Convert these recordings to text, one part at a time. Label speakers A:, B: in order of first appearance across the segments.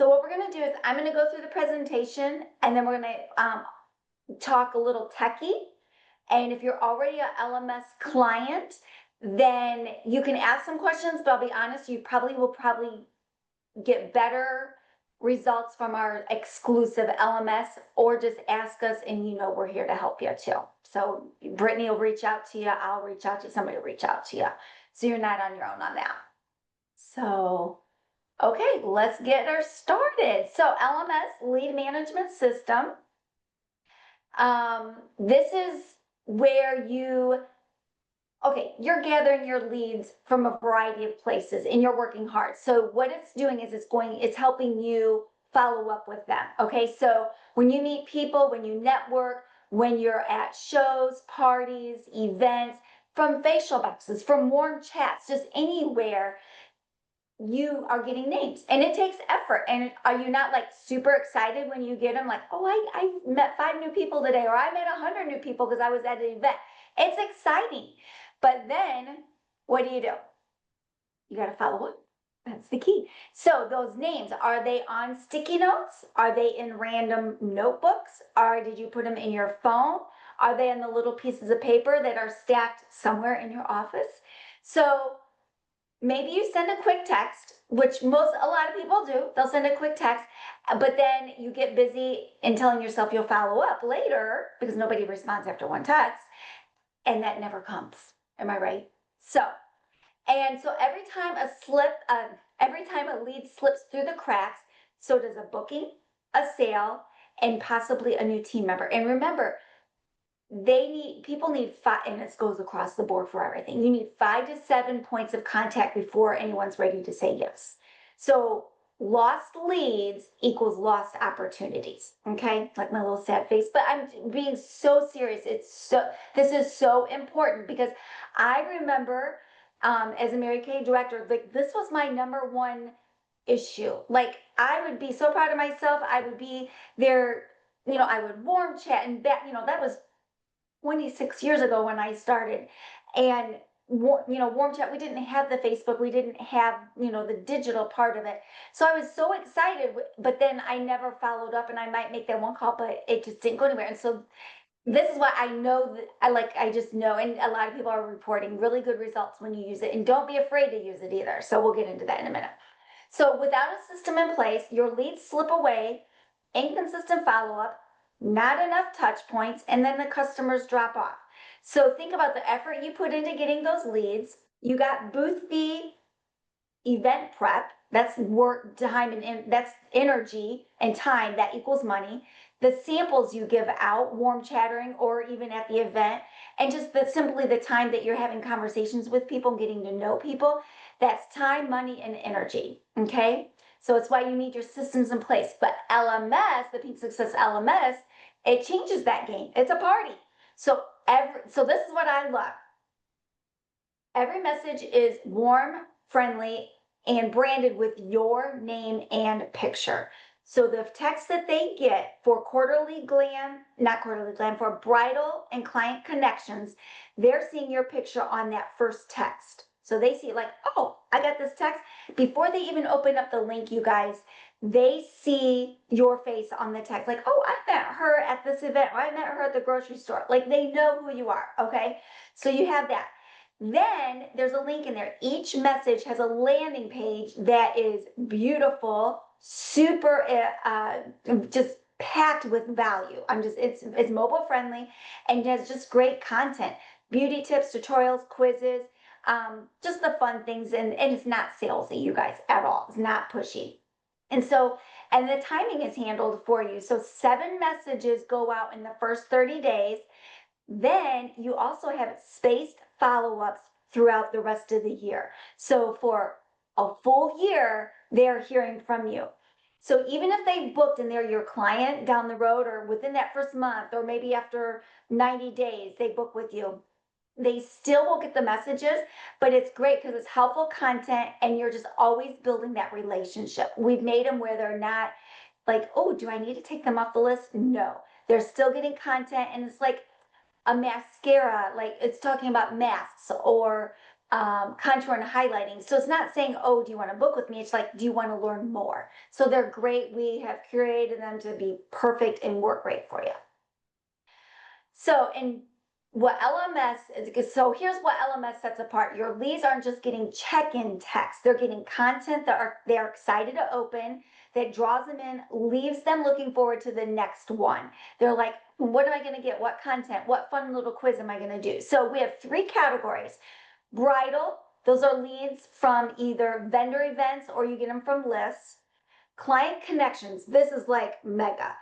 A: So what we're going to do is I'm going to go through the presentation, and then we're going to talk a little techie. And if you're already an LMS client, then you can ask some questions, but I'll be honest, you will get better results from our exclusive LMS, or just ask us and we're here to help you too. So Brittany will reach out to you, I'll reach out to you, somebody will reach out to you. So you're not on your own on that. So, okay, let's get her started. So LMS, lead management system. This is where you're gathering your leads from a variety of places and you're working hard. So what it's doing is it's helping you follow up with them. Okay. So when you meet people, when you network, when you're at shows, parties, events, from facial boxes, from warm chats, just anywhere, you are getting names, and it takes effort. And are you not like super excited when you get them? Like, oh, I met 5 new people today, or I met 100 new people because I was at an event. It's exciting. But then what do? You got to follow up. That's the key. So those names, are they on sticky notes? Are they in random notebooks? Or did you put them in your phone? Are they on the little pieces of paper that are stacked somewhere in your office? So maybe you send a quick text, which a lot of people do. They'll send a quick text, but then you get busy in telling yourself you'll follow up later because nobody responds after one text, and that never comes. Am I right? So every time a lead slips through the cracks, so does a booking, a sale, and possibly a new team member. And remember, people need 5, and this goes across the board for everything. You need 5 to 7 points of contact before anyone's ready to say yes. So lost leads equals lost opportunities. Okay, like my little sad face, but I'm being so serious. This is so important, because I remember as a Mary Kay director, like this was my #1 issue. Like I would be so proud of myself. I would be there, I would warm chat and that was 26 years ago when I started. And warm chat, we didn't have the Facebook, we didn't have the digital part of it. So I was so excited, but then I never followed up, and I might make that one call, but it just didn't go anywhere. And so this is why I know that I just know, and a lot of people are reporting really good results when you use it. And don't be afraid to use it either. So we'll get into that in a minute. So without a system in place, your leads slip away, inconsistent follow-up, not enough touch points, and then the customers drop off. So think about the effort you put into getting those leads. You got booth fee, event prep, that's work, time, and that's energy and time, that equals money. The samples you give out, warm chattering, or even at the event, and just simply the time that you're having conversations with people, getting to know people, that's time, money, and energy. Okay. So it's why you need your systems in place. But LMS, the PinkSuccess LMS, it changes that game. It's a party. So this is what I love. Every message is warm, friendly, and branded with your name and picture. So the text that they get for for bridal and client connections, they're seeing your picture on that first text. So they see like, oh, I got this text. Before they even open up the link, you guys, they see your face on the text. Like, oh, I met her at this event, or I met her at the grocery store. Like they know who you are, okay? So you have that. Then there's a link in there. Each message has a landing page that is beautiful, super, just packed with value. It's mobile friendly and has just great content, beauty tips, tutorials, quizzes, just the fun things. And it's not salesy, you guys, at all. It's not pushy. And the timing is handled for you. So 7 messages go out in the first 30 days. Then you also have spaced follow-ups throughout the rest of the year. So for a full year, they're hearing from you. So even if they booked and they're your client down the road, or within that first month, or maybe after 90 days, they book with you, they still will get the messages, but it's great because it's helpful content and you're just always building that relationship. We've made them where they're not like, oh, do I need to take them off the list? No, they're still getting content, and it's like a mascara, like it's talking about masks, or contour and highlighting. So it's not saying, oh, do you want to book with me? It's like, do you want to learn more? So they're great. We have curated them to be perfect and work great for you. So, and what LMS is, so here's what LMS sets apart. Your leads aren't just getting check-in text. They're getting content that they're excited to open, that draws them in, leaves them looking forward to the next one. They're like, what am I going to get? What content? What fun little quiz am I going to do? So we have 3 categories. Bridal, those are leads from either vendor events or you get them from lists. Client connections, this is like mega.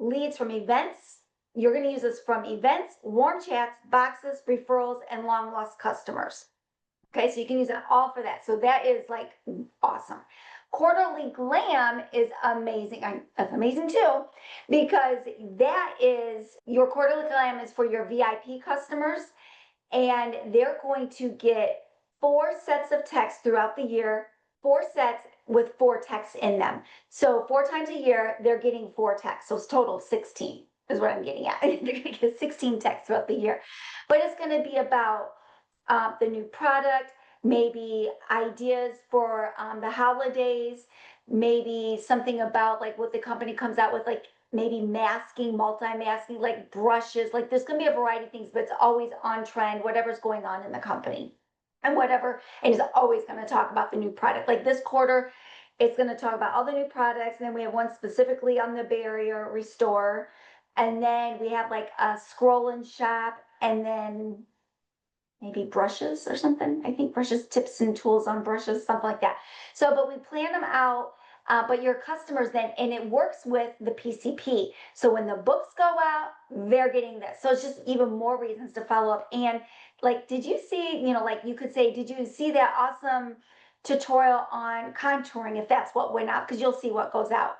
A: Leads from events, you're going to use this from events, warm chats, boxes, referrals, and long lost customers. Okay, so you can use it all for that. So that is like awesome. Quarterly Glam is amazing. That's amazing too, because that is your quarterly glam is for your VIP customers, and they're going to get 4 sets of text throughout the year, 4 sets with 4 texts in them. So 4 times a year, they're getting 4 texts. So it's total 16 is what I'm getting at. They're going to get 16 texts throughout the year. But it's going to be about the new product, maybe ideas for the holidays, maybe something about like what the company comes out with, like maybe masking, multi-masking, like brushes, like there's going to be a variety of things, but it's always on trend, whatever's going on in the company and whatever. And it's always going to talk about the new product. Like this quarter, it's going to talk about all the new products. And then we have one specifically on the barrier restore. And then we have like a scroll and shop, and then maybe brushes or something. I think brushes, tips and tools on brushes, something like that. So, but we plan them out, but your customers then, and it works with the PCP. So when the books go out, they're getting this. So it's just even more reasons to follow up. And like, did you see, like you could say, did you see that awesome tutorial on contouring if that's what went out? Because you'll see what goes out.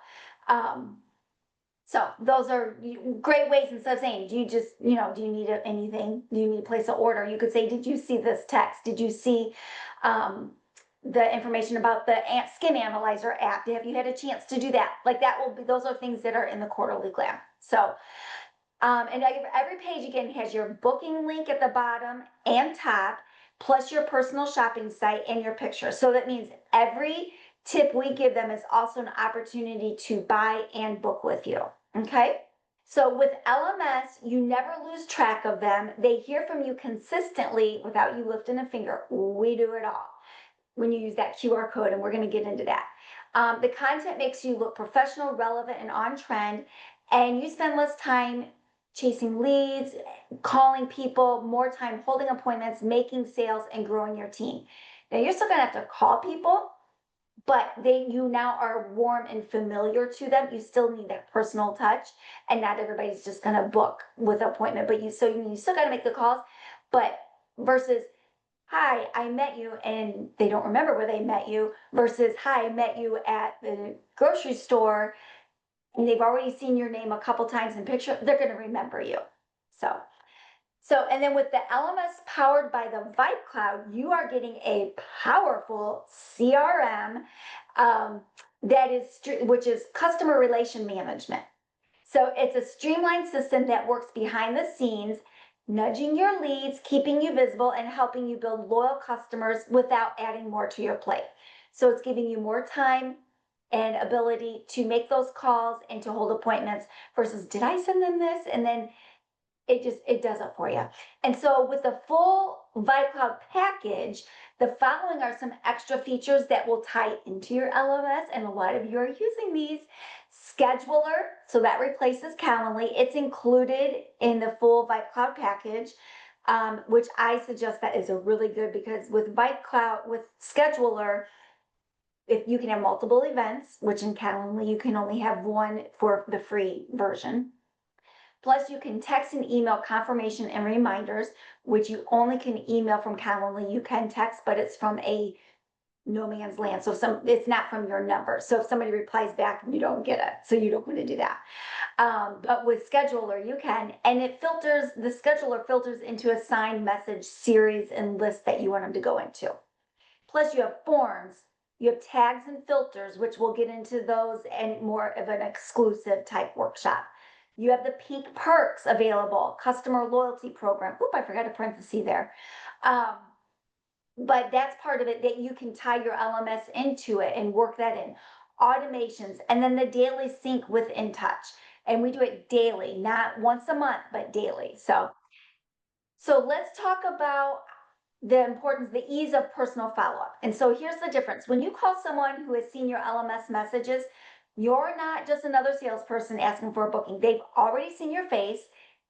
A: So those are great ways. Instead of saying, do you just, do you need anything? Do you need to place an order? You could say, did you see this text? Did you see the information about the Skin Analyzer app? Have you had a chance to do that? Like that will be, those are things that are in the quarterly glam. So, and every page again has your booking link at the bottom and top, plus your personal shopping site and your picture. So that means every tip we give them is also an opportunity to buy and book with you. Okay. So with LMS, you never lose track of them. They hear from you consistently without you lifting a finger. We do it all when you use that QR code, and we're going to get into that. The content makes you look professional, relevant, and on trend, and you spend less time chasing leads, calling people, more time holding appointments, making sales, and growing your team. Now, you're still going to have to call people, but you now are warm and familiar to them. You still need that personal touch, and not everybody's just going to book with an appointment, but you still got to make the calls. But versus, hi, I met you, and they don't remember where they met you, versus, hi, I met you at the grocery store, and they've already seen your name a couple times in picture, they're going to remember you. So, and then with the LMS powered by the Vibe Cloud, you are getting a powerful CRM which is customer relation management. So it's a streamlined system that works behind the scenes, nudging your leads, keeping you visible, and helping you build loyal customers without adding more to your plate. So it's giving you more time and ability to make those calls and to hold appointments versus, did I send them this? And then it does it for you. And so with the full Vibe Cloud package, the following are some extra features that will tie into your LMS, and a lot of you are using these. Scheduler, so that replaces Calendly. It's included in the full Vibe Cloud package, which I suggest that is a really good, because with Vibe Cloud, with Scheduler, if you can have multiple events, which in Calendly you can only have one for the free version. Plus, you can text and email confirmation and reminders, which you only can email from Calendly. You can text, but it's from a no man's land. So it's not from your number. So if somebody replies back, you don't get it. So you don't want to do that. But with Scheduler, you can, and the Scheduler filters into assigned message series and lists that you want them to go into. Plus, you have forms, you have tags and filters, which we'll get into those and more of an exclusive type workshop. You have the Pink Perks available, customer loyalty program. Oop, I forgot a parenthesis there. but that's part of it, that you can tie your LMS into it and work that in. Automations, and then the daily sync with InTouch. And we do it daily, not once a month, but daily. So let's talk about the importance, the ease of personal follow-up. And so here's the difference. When you call someone who has seen your LMS messages, you're not just another salesperson asking for a booking. They've already seen your face,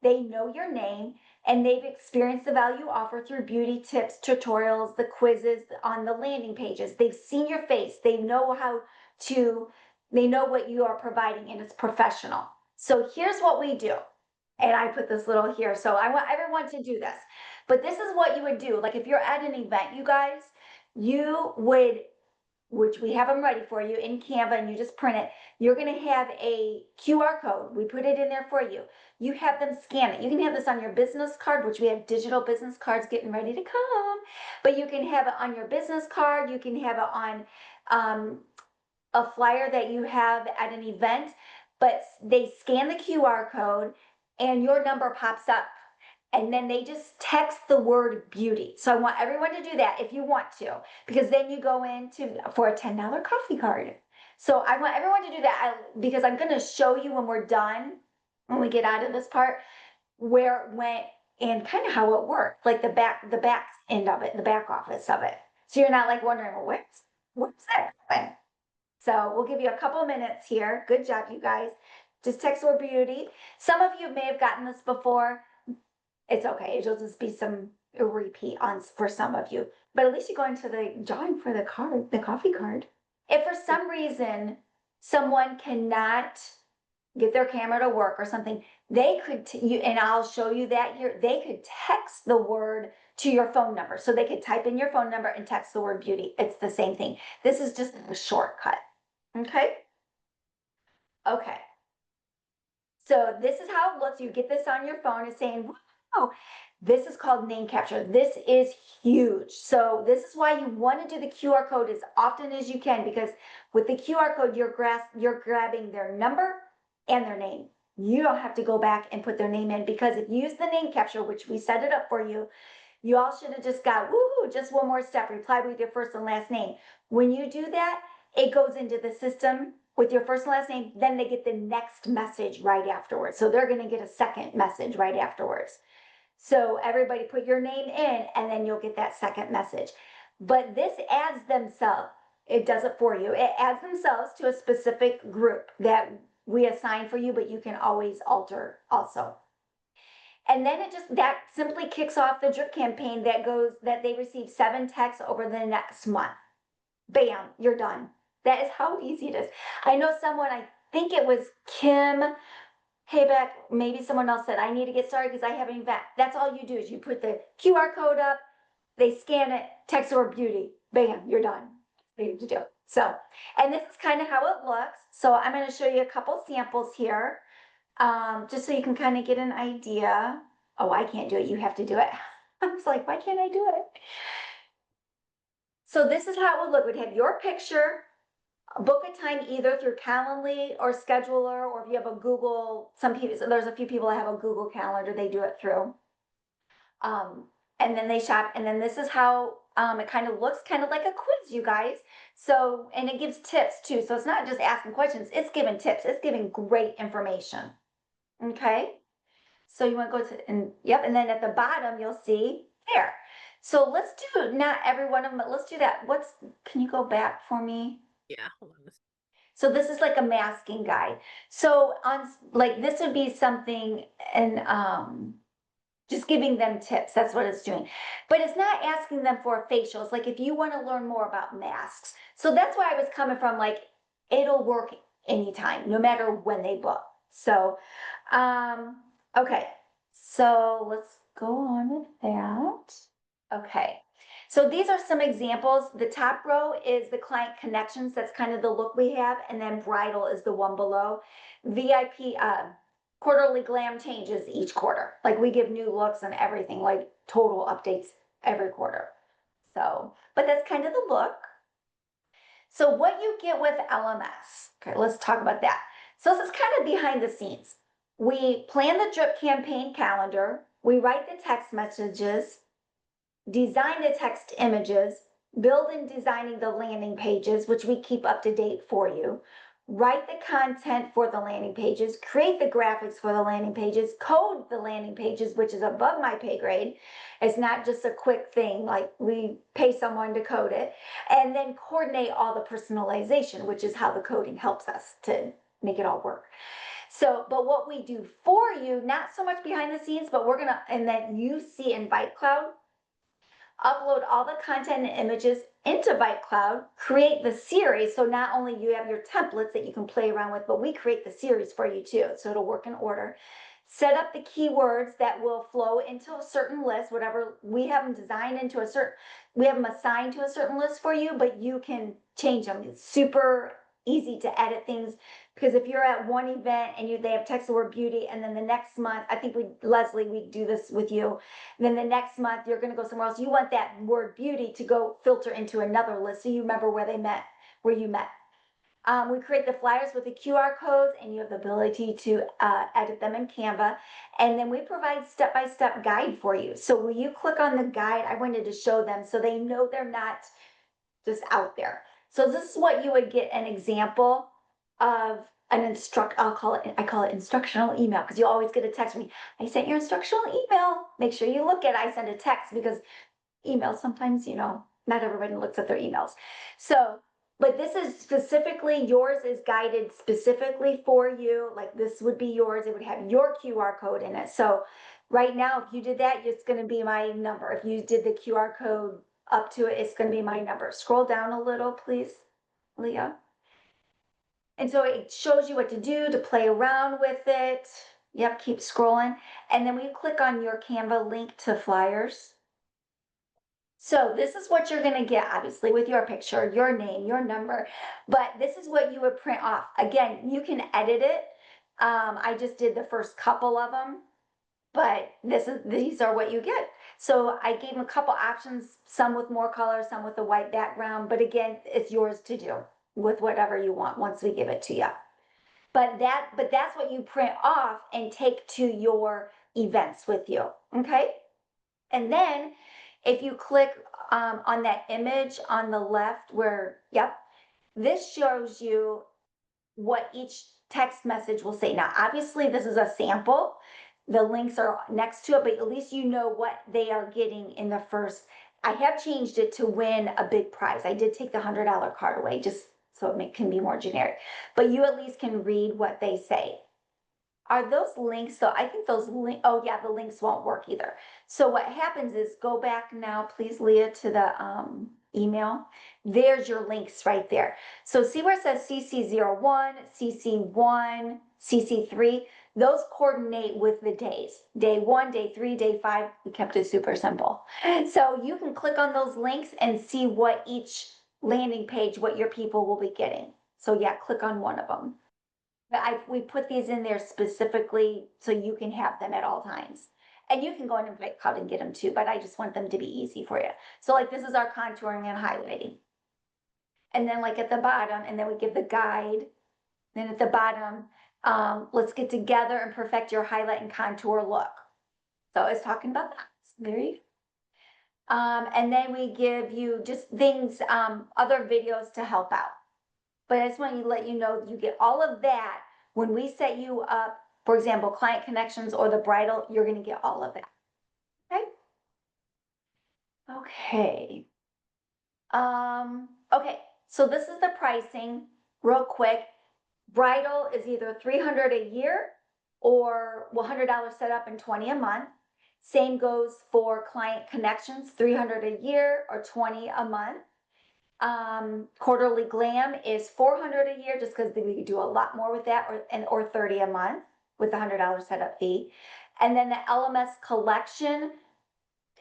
A: they know your name, and they've experienced the value you offer through beauty tips, tutorials, the quizzes on the landing pages. They've seen your face, they know they know what you are providing, and it's professional. So here's what we do. And I put this little here. So I want everyone to do this. But this is what you would do. Like if you're at an event, you guys, you would, which we have them ready for you in Canva, and you just print it. You're going to have a QR code. We put it in there for you. You have them scan it. You can have this on your business card, which we have digital business cards getting ready to come. But you can have it on your business card. You can have it on a flyer that you have at an event. But they scan the QR code and your number pops up, and then they just text the word beauty. So I want everyone to do that if you want to, because then you go into for a $10 coffee card. So I want everyone to do that because I'm going to show you when we're done, when we get out of this part, where it went and kind of how it worked, like the back end of it, the back office of it. So you're not like wondering, well, what's that? So we'll give you a couple minutes here. Good job, you guys. Just text the word beauty. Some of you may have gotten this before. It's okay. It'll just be some repeat on for some of you. But at least you go into the drawing for the card, the coffee card. If for some reason someone cannot get their camera to work or something, they could, and I'll show you that here, they could text the word to your phone number. So they could type in your phone number and text the word beauty. It's the same thing. This is just a shortcut. Okay? Okay. So this is how it looks. You get this on your phone. It's saying, wow, this is called name capture. This is huge. So this is why you want to do the QR code as often as you can, because with the QR code, you're grabbing their number and their name. You don't have to go back and put their name in, because if you use the name capture, which we set it up for you, you all should have just got, woohoo, just one more step, reply with your first and last name. When you do that, it goes into the system with your first and last name, then they get the next message right afterwards. So they're going to get a second message right afterwards. So everybody put your name in, and then you'll get that second message. But this adds themselves, it does it for you. It adds themselves to a specific group that we assign for you, but you can always alter also. And then that simply kicks off the drip campaign that they receive 7 texts over the next month. Bam, you're done. That is how easy it is. I know someone, I think it was Kim Hayback, maybe someone else said, I need to get started because I have an event. That's all you do is you put the QR code up, they scan it, text or beauty, bam, you're done. What you have to do. So, and this is kind of how it looks. So I'm going to show you a couple samples here, just so you can kind of get an idea. Oh, I can't do it. You have to do it. I was like, why can't I do it? So this is how it would look. We'd have your picture, book a time either through Calendly or Scheduler, or if you have a Google, there's a few people that have a Google Calendar, they do it through. And then they shop, and then this is how it kind of looks, kind of like a quiz, you guys. So, and it gives tips too. So it's not just asking questions, it's giving tips, it's giving great information. Okay. So you want to go to, and yep, and then at the bottom, you'll see there. So let's do, not every one of them, but let's do that. Can you go back for me?
B: Yeah, hold on.
A: So this is like a masking guide. So like this would be something, and just giving them tips. That's what it's doing. But it's not asking them for a facial. It's like if you want to learn more about masks. So that's why I was coming from, like, it'll work anytime, no matter when they book. So, okay. So let's go on with that. Okay. So these are some examples. The top row is the client connections. That's kind of the look we have. And then bridal is the one below. VIP, quarterly glam changes each quarter. Like we give new looks and everything, like total updates every quarter. So, but that's kind of the look. So what you get with LMS, okay, let's talk about that. So this is kind of behind the scenes. We plan the drip campaign calendar. We write the text messages. design the text images, build and designing the landing pages, which we keep up to date for you, write the content for the landing pages, create the graphics for the landing pages, code the landing pages, which is above my pay grade. It's not just a quick thing, like we pay someone to code it, and then coordinate all the personalization, which is how the coding helps us to make it all work. So, but what we do for you, not so much behind the scenes, but we're gonna, and then you see in ByteCloud, upload all the content and images into ByteCloud, create the series. So not only you have your templates that you can play around with, but we create the series for you too. So it'll work in order. Set up the keywords that will flow into a certain list, whatever we have them designed into a certain, we have them assigned to a certain list for you, but you can change them. It's super easy to edit things, because if you're at one event and they have text the word beauty, and then the next month, I think Leslie, we do this with you, then the next month you're going to go somewhere else, you want that word beauty to go filter into another list so you remember where you met. We create the flyers with the QR codes, and you have the ability to edit them in Canva. And then we provide step-by-step guide for you. So when you click on the guide, I wanted to show them so they know they're not just out there. So this is what you would get an example of an I call it instructional email, because you always get a text from me. I sent your instructional email. Make sure you look at it. I send a text because emails sometimes, not everybody looks at their emails. So, but this is specifically, yours is guided specifically for you. Like this would be yours. It would have your QR code in it. So right now, if you did that, it's going to be my number. If you did the QR code up to it, it's going to be my number. Scroll down a little, please, Leah. And so it shows you what to do to play around with it. Yep, keep scrolling. And then we click on your Canva link to flyers. So this is what you're going to get, obviously, with your picture, your name, your number, but this is what you would print off. Again, you can edit it. I just did the first couple of them, but these are what you get. So I gave them a couple options, some with more color, some with a white background, but again, it's yours to do with whatever you want once we give it to you. But that's what you print off and take to your events with you, okay? And then if you click on that image on the left this shows you what each text message will say. Now, obviously this is a sample. The links are next to it, but at least you know what they are getting in the first. I have changed it to win a big prize. I did take the $100 card away just so it can be more generic, but you at least can read what they say. Are those links? So I think those oh yeah, the links won't work either. So what happens is, go back now, please, Leah, to the email. There's your links right there. So see where it says CC01, CC1, CC3? Those coordinate with the days. Day 1, day 3, day 5. We kept it super simple. So you can click on those links and see what each landing page, what your people will be getting. So yeah, click on one of them. We put these in there specifically so you can have them at all times. And you can go in and ByteCloud and get them too, but I just want them to be easy for you. So like this is our contouring and highlighting. And then like at the bottom, and then we give the guide. Then at the bottom, let's get together and perfect your highlight and contour look. So it's talking about that. There you go. And then we give you just things, other videos to help out. But I just want to let you know you get all of that when we set you up. For example, client connections or the bridal, you're going to get all of that. Okay. Okay. So this is the pricing real quick. Bridal is either $300 a year or $100 set up and $20 a month. Same goes for client connections, $300 a year or $20 a month. Quarterly glam is $400 a year, just because we could do a lot more with that, or $30 a month with the $100 setup fee. And then the LMS collection,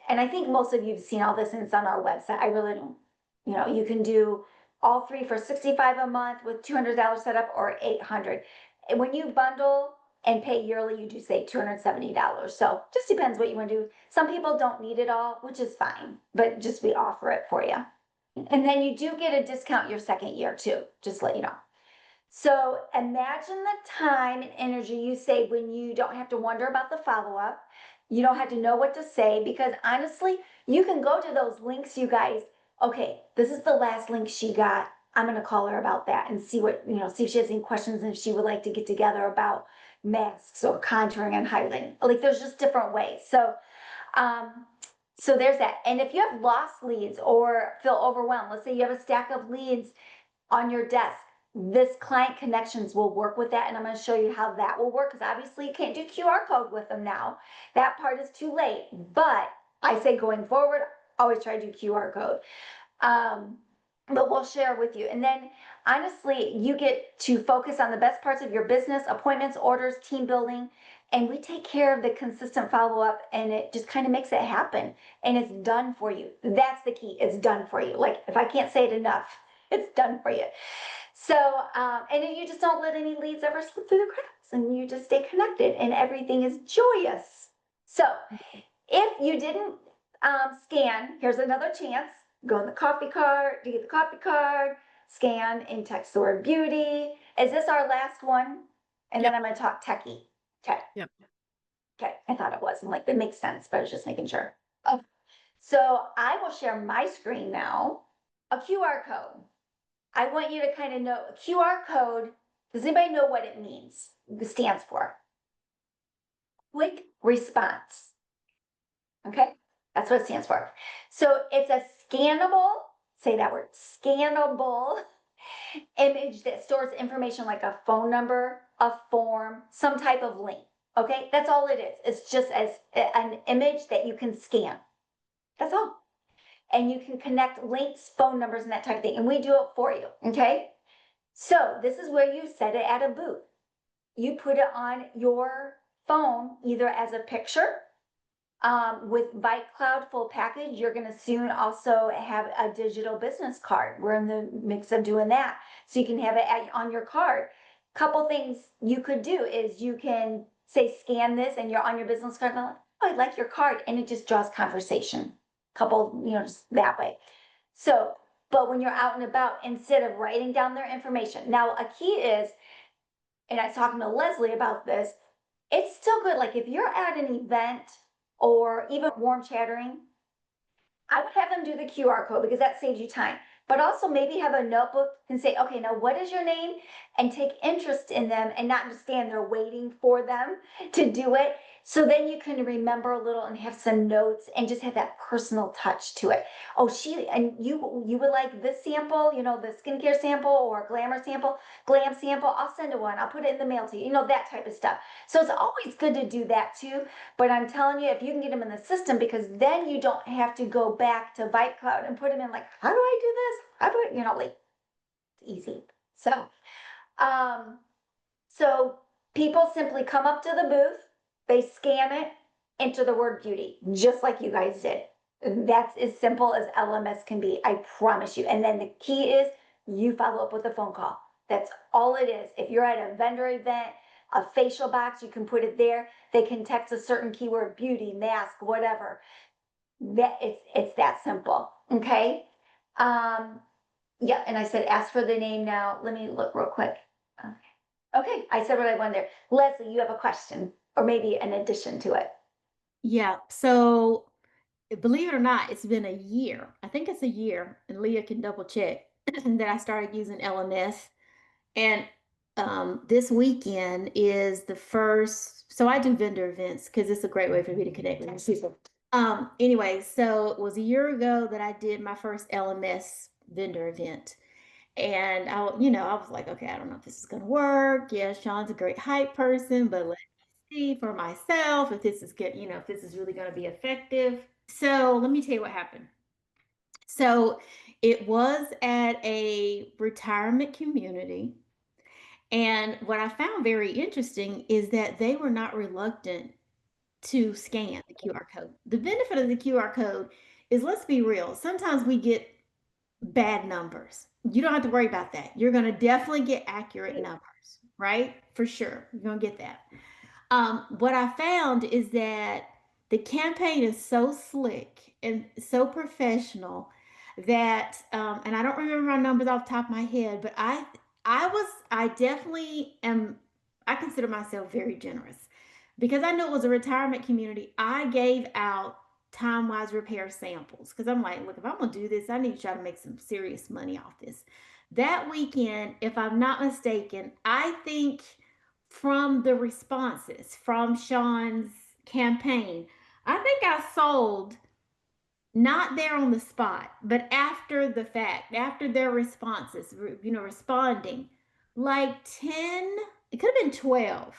A: and I think most of you have seen all this, and it's on our website. I really don't, you can do all three for $65 a month with $200 setup, or $800. And when you bundle and pay yearly, you do save $270. So just depends what you want to do. Some people don't need it all, which is fine, but just we offer it for you. And then you do get a discount your second year too, just to let you know. So imagine the time and energy you save when you don't have to wonder about the follow-up. You don't have to know what to say, because honestly, you can go to those links, you guys. Okay, this is the last link she got. I'm going to call her about that and see what, see if she has any questions and if she would like to get together about masks or contouring and highlighting. Like, there's just different ways. Um, so there's that. And if you have lost leads or feel overwhelmed, let's say you have a stack of leads on your desk, this client connections will work with that. And I'm going to show you how that will work, because obviously you can't do QR code with them now. That part is too late. But I say going forward, always try to do QR code. But we'll share with you. And then honestly, you get to focus on the best parts of your business: appointments, orders, team building. And we take care of the consistent follow up, and it just kind of makes it happen. And it's done for you. That's the key. It's done for you. Like, if I can't say it enough, it's done for you. So, and then you just don't let any leads ever slip through the cracks, and you just stay connected, and everything is joyous. So, if you didn't scan, here's another chance. Go in the coffee card, you get the coffee card, scan, and text the word beauty. Is this our last one? And
B: Yep.
A: then I'm going to talk techie. Okay.
B: Yep.
A: Okay. I thought it was. I'm like, that makes sense, but I was just making sure. Oh, so I will share my screen now. A QR code. I want you to kind of know QR code. Does anybody know what it means? It stands for quick response. Okay, that's what it stands for. So it's a scannable, say that word, scannable image that stores information like a phone number, a form, some type of link. Okay, that's all it is. It's just as an image that you can scan. That's all. And you can connect links, phone numbers, and that type of thing. And we do it for you. Okay. So this is where you set it at a booth. You put it on your phone, either as a picture, with ViteCloud full package. You're going to soon also have a digital business card. We're in the mix of doing that. So you can have it on your card. Couple things you could do is you can say, scan this, and you're on your business card. Like, oh, I like your card. And it just draws conversation. Couple, just that way. So, but when you're out and about, instead of writing down their information. Now, a key is, and I was talking to Leslie about this, it's still good. Like, if you're at an event or even warm chattering, I would have them do the QR code, because that saves you time. But also maybe have a notebook and say, okay, now what is your name? And take interest in them, and not just stand there waiting for them to do it. So then you can remember a little and have some notes and just have that personal touch to it. Oh, you would like this sample, the skincare sample or glamour sample, glam sample. I'll send it one. I'll put it in the mail to you, that type of stuff. So it's always good to do that too. But I'm telling you, if you can get them in the system, because then you don't have to go back to ViteCloud and put them in, like, how do I do this? How do I, like, it's easy. Um, so people simply come up to the booth, they scan it, enter the word beauty, just like you guys did. That's as simple as LMS can be, I promise you. And then the key is you follow up with a phone call. That's all it is. If you're at a vendor event, a facial box, you can put it there. They can text a certain keyword, beauty, mask, whatever. That it's that simple. Okay. Yeah, and I said ask for the name now. Let me look real quick. Okay, I said what I wanted there. Leslie, you have a question, or maybe an addition to it.
B: Yeah. So believe it or not, it's been a year. I think it's a year, and Leah can double check that I started using LMS. And this weekend is the first. So I do vendor events because it's a great way for me to connect with people. Anyway, so it was a year ago that I did my first LMS vendor event. And I was like, okay, I don't know if this is going to work. Yeah, Shawn's a great hype person, but let me see for myself if this is good, if this is really going to be effective. So let me tell you what happened. So it was at a retirement community. And what I found very interesting is that they were not reluctant to scan the QR code. The benefit of the QR code is, let's be real, sometimes we get bad numbers. You don't have to worry about that. You're going to definitely get accurate numbers, right? For sure. You're going to get that. What I found is that the campaign is so slick and so professional that, and I don't remember my numbers off the top of my head, but I definitely am, I consider myself very generous. because I knew it was a retirement community, I gave out time wise repair samples because I'm like, look, if I'm gonna do this, I need to try to make some serious money off this. That weekend, if I'm not mistaken, I think from the responses from Shawn's campaign, I think I sold not there on the spot, but after the fact, after their responses, responding, like 10, it could have been 12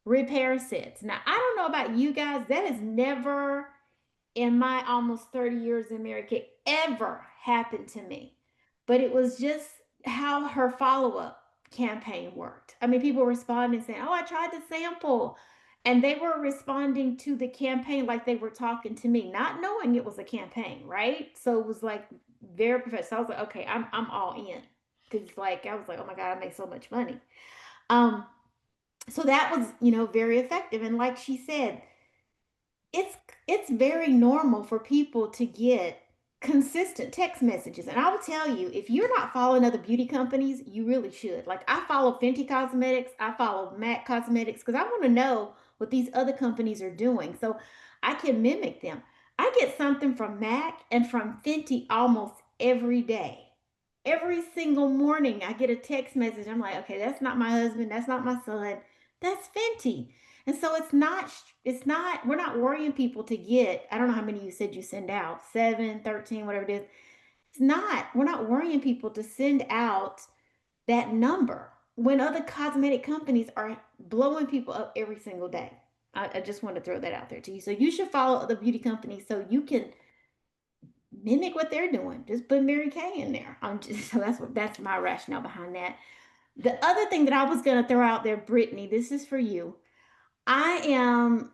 B: repair sets. Now, I don't know about you guys, that has never in my almost 30 years in America ever happened to me. But it was just how her follow up campaign worked. I mean, people responding saying, oh, I tried to sample. And they were responding to the campaign like they were talking to me, not knowing it was a campaign, right? So it was like very professional. So I was like, okay, I'm all in. Cause like I was like, oh my God, I make so much money. Um, so that was, very effective. And like she said, it's it's very normal for people to get consistent text messages. And I will tell you, if you're not following other beauty companies, you really should. Like I follow Fenty Cosmetics, I follow MAC Cosmetics because I want to know what these other companies are doing so I can mimic them. I get something from MAC and from Fenty almost every day. Every single morning I get a text message. I'm like, okay, that's not my husband, that's not my son, that's Fenty. And so it's not, we're not worrying people to get, I don't know how many you said you send out, 7, 13, whatever it is. It's not, we're not worrying people to send out that number when other cosmetic companies are blowing people up every single day. I just want to throw that out there to you. So you should follow other beauty companies so you can mimic what they're doing. Just put Mary Kay in there. I'm just, so that's my rationale behind that. The other thing that I was going to throw out there, Brittany, this is for you. I am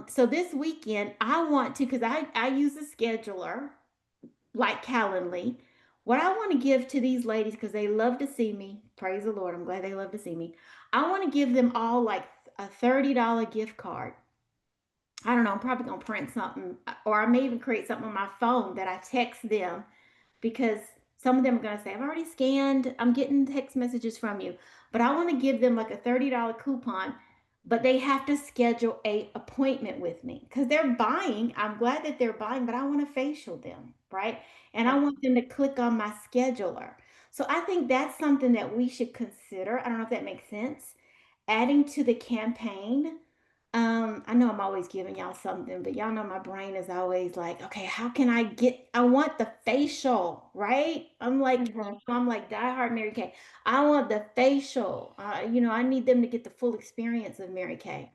B: so this weekend I want to because I use a scheduler like Calendly. What I want to give to these ladies because they love to see me. Praise the Lord. I'm glad they love to see me. I want to give them all like a $30 gift card. I don't know. I'm probably gonna print something, or I may even create something on my phone that I text them because some of them are going to say, I've already scanned, I'm getting text messages from you. But I want to give them like a $30 coupon, but they have to schedule a appointment with me because they're buying. I'm glad that they're buying, but I want to facial them, right? And I want them to click on my scheduler. So I think that's something that we should consider. I don't know if that makes sense. Adding to the campaign, I know I'm always giving y'all something, but y'all know my brain is always like, okay, how can I want the facial, right? I'm like diehard Mary Kay. I want the facial. I need them to get the full experience of Mary Kay.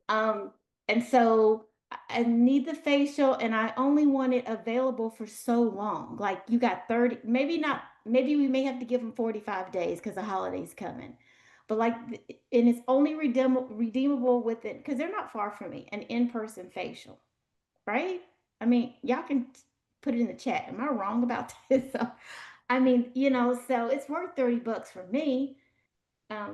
B: Um, and so I need the facial and I only want it available for so long. Like you got 30, maybe not, maybe we may have to give them 45 days because the holiday's coming. But like, and it's only redeemable with it because they're not far from me, an in-person facial, right? I mean, y'all can put it in the chat. Am I wrong about this? So, I mean, so it's worth $30 for me,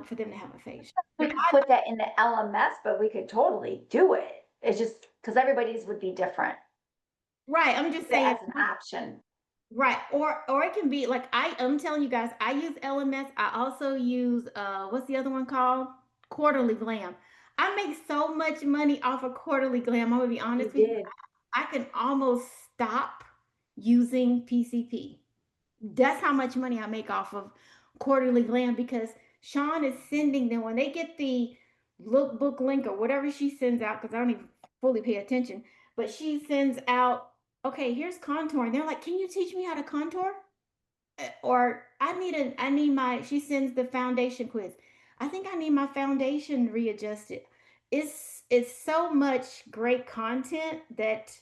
B: for them to have a facial.
A: We could put that in the LMS, but we could totally do it. It's just because everybody's would be different.
B: Right. I'm just
A: That
B: saying.
A: as an option.
B: Right. Or it can be like I'm telling you guys, I use LMS. I also use what's the other one called? Quarterly Glam. I make so much money off of Quarterly Glam. I'm gonna be
A: You
B: honest with you.
A: did.
B: I can almost stop using PCP. That's how much money I make off of Quarterly Glam because Shawn is sending them when they get the lookbook link or whatever she sends out, because I don't even fully pay attention, but she sends out, okay, here's contour. And they're like, can you teach me how to contour? Or she sends the foundation quiz. I think I need my foundation readjusted. It's so much great content that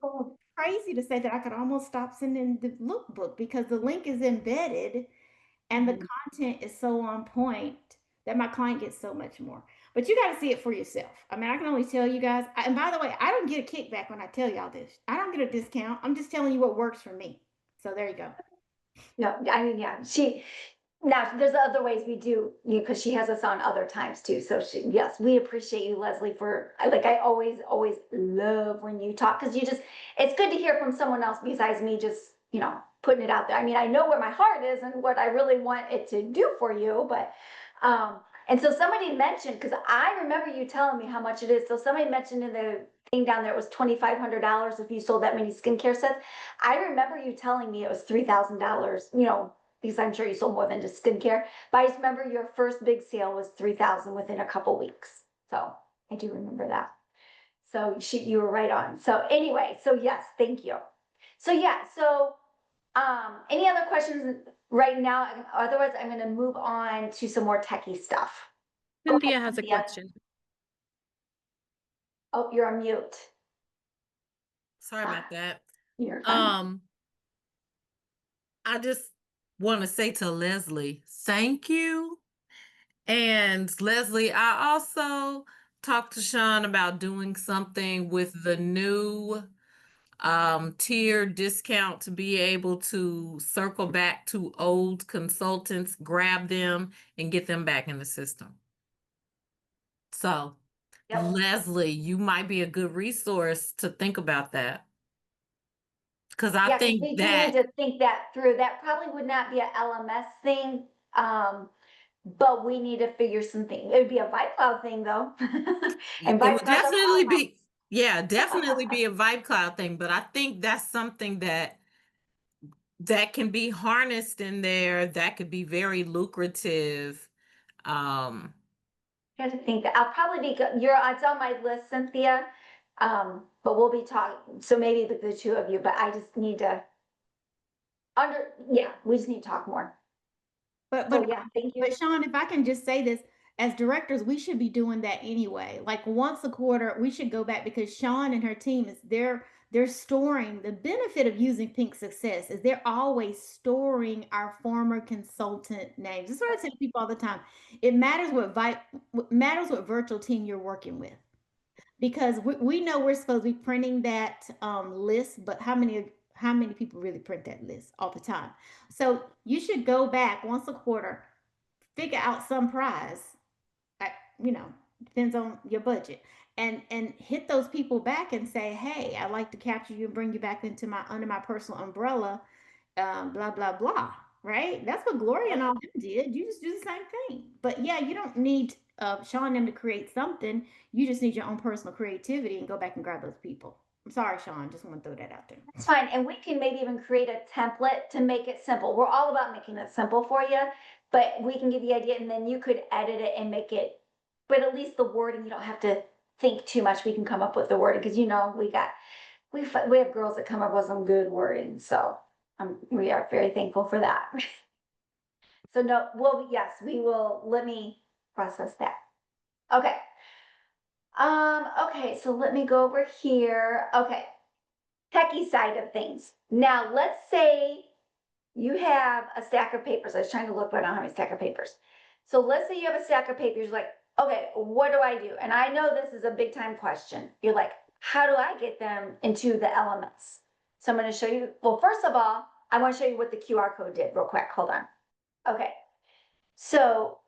A: Cool.
B: crazy to say that I could almost stop sending the lookbook because the link is embedded and the
A: Mhm.
B: content is so on point that my client gets so much more. But you got to see it for yourself. I mean, I can only tell you guys. And by the way, I don't get a kickback when I tell y'all this. I don't get a discount. I'm just telling you what works for me. So there you go.
A: No, I mean, yeah, now there's other ways we do, because she has us on other times too. So yes, we appreciate you, Leslie, I always love when you talk, because it's good to hear from someone else besides me just, putting it out there. I mean, I know where my heart is and what I really want it to do for you, but, And so somebody mentioned, because I remember you telling me how much it is. So somebody mentioned in the thing down there it was $2,500 if you sold that many skincare sets. I remember you telling me it was $3,000, because I'm sure you sold more than just skincare. But I just remember your first big sale was 3,000 within a couple weeks. So I do remember that. So you were right on. So anyway, so yes, thank you. So yeah, so any other questions right now? Otherwise, I'm going to move on to some more techie stuff. Go ahead,
C: Cynthia has a
A: Cynthia.
C: question.
A: Oh, you're on mute.
C: Sorry about that.
A: You're fine.
C: I just want to say to Leslie, thank you. And Leslie, I also talked to Shawn about doing something with the new tier discount to be able to circle back to old consultants, grab them, and get them back in the system. So,
A: Yep.
C: Leslie, you might be a good resource to think about that. Because I
A: Yeah,
C: think
A: we do
C: that
A: need to think that through. That probably would not be a LMS thing, but we need to figure something. It would be a VibeCloud thing though. And
C: it would
A: VibeCloud's our
C: definitely
A: powerhouse.
C: be, yeah, definitely be a vibe cloud thing. But I think that's something that can be harnessed in there that could be very lucrative.
A: I have to think that I'll probably be, it's on my list, Cynthia. But we'll be talking, so maybe the two of you, but I just need to we just need to talk more.
B: But
A: So yeah, thank you.
B: but Shawn, if I can just say this, as directors, we should be doing that anyway. Like once a quarter, we should go back because Shawn and her team is they're storing the benefit of using PinkSuccess is they're always storing our former consultant names. This is what I tell people all the time. It matters what matters what virtual team you're working with. Because we know we're supposed to be printing that list, but how many people really print that list all the time? So you should go back once a quarter, figure out some prize, I, depends on your budget, and hit those people back and say, hey, I'd like to capture you and bring you back into my under my personal umbrella, blah blah blah. Right? That's what Gloria and all them did. You just do the same thing. But yeah, you don't need Shawn them to create something. You just need your own personal creativity and go back and grab those people. I'm sorry, Shawn. Just want to throw that out there.
A: It's fine. And we can maybe even create a template to make it simple. We're all about making it simple for you, but we can give you the idea and then you could edit it and make it, but at least the wording, you don't have to think too much. We can come up with the wording because we have girls that come up with some good wording. So we are very thankful for that. So no, yes, we will, let me process that. Okay. Okay, so let me go over here. Okay. Techie side of things. Now, let's say you have a stack of papers. I was trying to look, but I don't have a stack of papers. So let's say you have a stack of papers, like, okay, what do I do? And I know this is a big time question. You're like, how do I get them into the LMS? So I'm going to show you. Well, first of all, I want to show you what the QR code did real quick. Hold on. Okay. So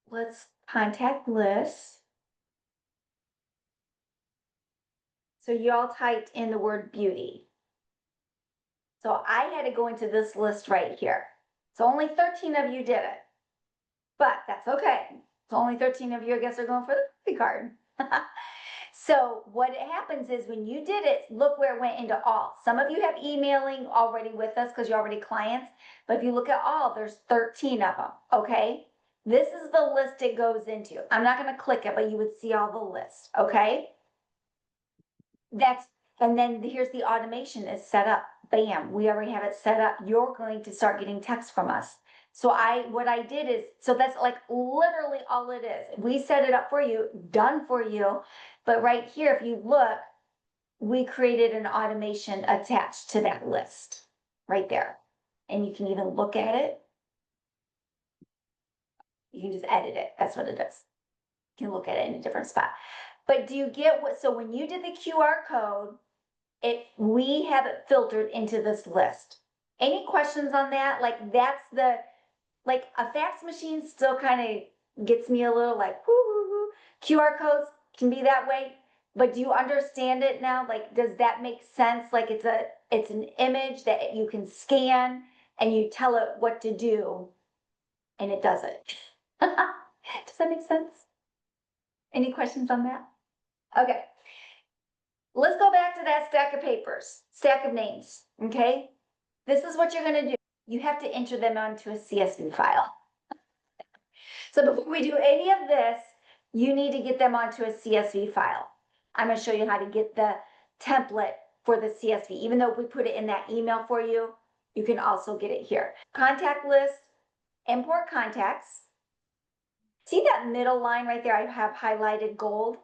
A: let's contact list. So you all typed in the word beauty. So I had to go into this list right here. So only 13 of you did it, but that's okay. So only 13 of you, I guess, are going for the coffee card. So what happens is when you did it, look where it went into all. Some of you have emailing already with us because you're already clients, but if you look at all, there's 13 of them, okay? This is the list it goes into. I'm not going to click it, but you would see all the list, okay? And then here's the automation is set up. Bam, we already have it set up. You're going to start getting text from us. So what I did is, so that's like literally all it is. We set it up for you, done for you. But right here, if you look, we created an automation attached to that list right there. And you can even look at it. You can just edit it. That's what it is. You can look at it in a different spot. But do you get so when you did the QR code, we have it filtered into this list. Any questions on that? Like a fax machine still kind of gets me a little like, whoo. QR codes can be that way, but do you understand it now? Like, does that make sense? Like it's an image that you can scan and you tell it what to do and it does it. Does that make sense? Any questions on that? Okay. Let's go back to that stack of papers, stack of names, okay? This is what you're gonna do. You have to enter them onto a CSV file. So before we do any of this, you need to get them onto a CSV file. I'm gonna show you how to get the template for the CSV. Even though we put it in that email for you, you can also get it here. Contact list, import contacts. See that middle line right there? I have highlighted gold.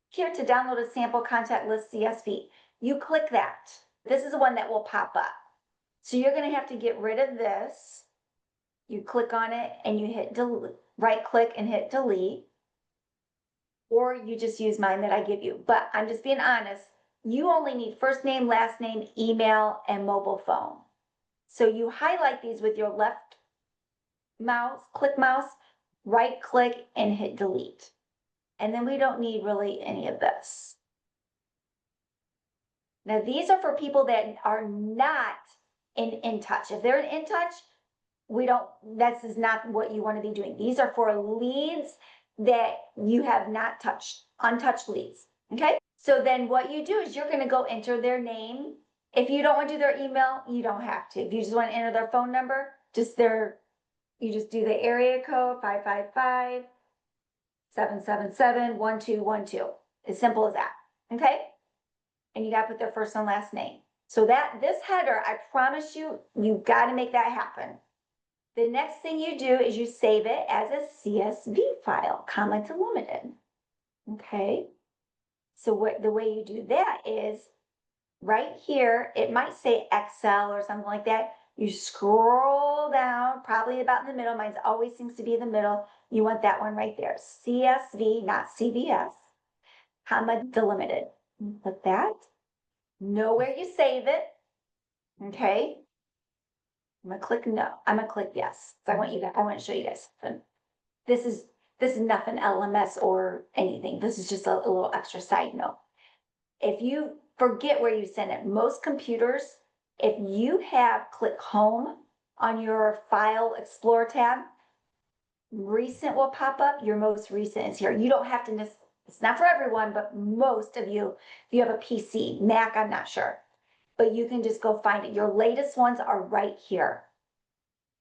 A: Here to download a sample contact list CSV. You click that. This is the one that will pop up. So you're gonna have to get rid of this. You click on it and you hit delete, right click and hit delete. Or you just use mine that I give you. But I'm just being honest, you only need first name, last name, email, and mobile phone. So you highlight these with your left mouse, click mouse, right click and hit delete. And then we don't need really any of this. Now these are for people that are not in touch. If they're in touch, this is not what you want to be doing. These are for leads that you have not touched, untouched leads, okay? So then what you do is you're gonna go enter their name. If you don't want to do their email, you don't have to. If you just want to enter their phone number, you just do the area code 555-777-1212. As simple as that, okay? And you gotta put their first and last name. So this header, I promise you, you gotta make that happen. The next thing you do is you save it as a CSV file, comma delimited. Okay. So the way you do that is right here, it might say Excel or something like that. You scroll down, probably about in the middle. Mine always seems to be in the middle. You want that one right there. CSV, not CVS, comma delimited. Put that. Know where you save it. Okay. I'm gonna click no. I'm gonna click yes. So I want to show you guys something. This is nothing LMS or anything. This is just a little extra side note. If you forget where you send it, most computers, if you have click home on your file explorer tab, recent will pop up. Your most recent is here. You don't have to, it's not for everyone, but most of you, if you have a PC, Mac, I'm not sure, but you can just go find it. Your latest ones are right here.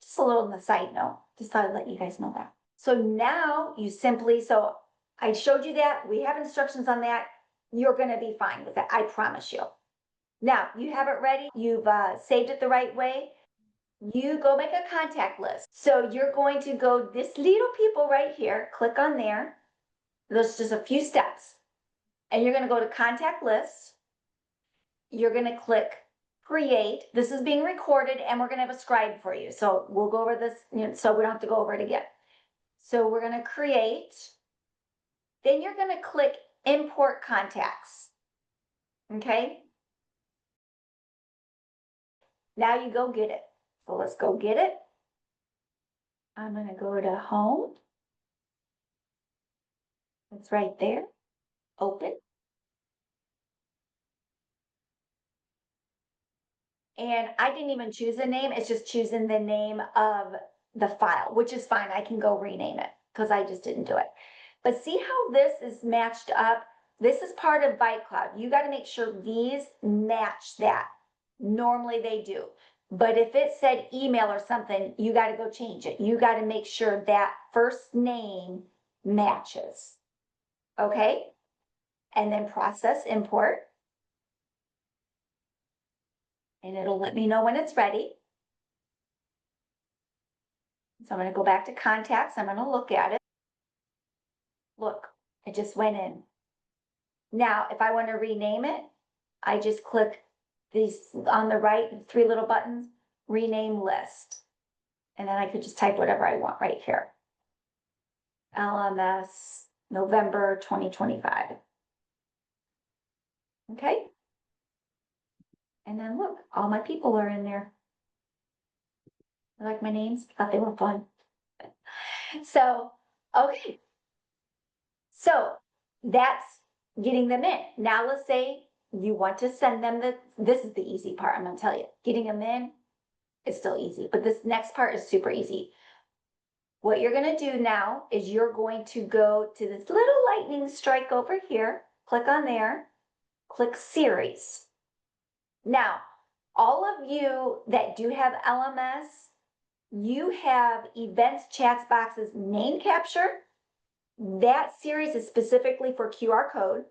A: Just a little on the side note, just thought I'd let you guys know that. So now you so I showed you that, we have instructions on that. You're gonna be fine with it, I promise you. Now, you have it ready, you've saved it the right way. You go make a contact list. So you're going to go this little people right here, click on there. There's just a few steps. And you're gonna go to contact list. You're gonna click create. This is being recorded and we're gonna have a scribe for you. So we'll go over this, so we don't have to go over it again. So we're gonna create. Then you're gonna click import contacts. Okay? Now you go get it. So let's go get it. I'm gonna go to home. It's right there. Open. And I didn't even choose a name. It's just choosing the name of the file, which is fine. I can go rename it because I just didn't do it. But see how this is matched up? This is part of ViteCloud. You got to make sure these match that. Normally they do. But if it said email or something, you got to go change it. You got to make sure that first name matches. Okay? And then process import. And it'll let me know when it's ready. So I'm going to go back to contacts. I'm going to look at it. Look, it just went in. Now, if I want to rename it, I just click these on the right, 3 little buttons, rename list. And then I could just type whatever I want right here. LMS November 2025. Okay. And then look, all my people are in there. I like my names, thought they were fun. So, okay. So that's getting them in. Now let's say you want to send them this is the easy part, I'm gonna tell you. Getting them in is still easy, but this next part is super easy. What you're gonna do now is you're going to go to this little lightning strike over here, click on there, click series. Now, all of you that do have LMS, you have events, chats, boxes, name capture. That series is specifically for QR code.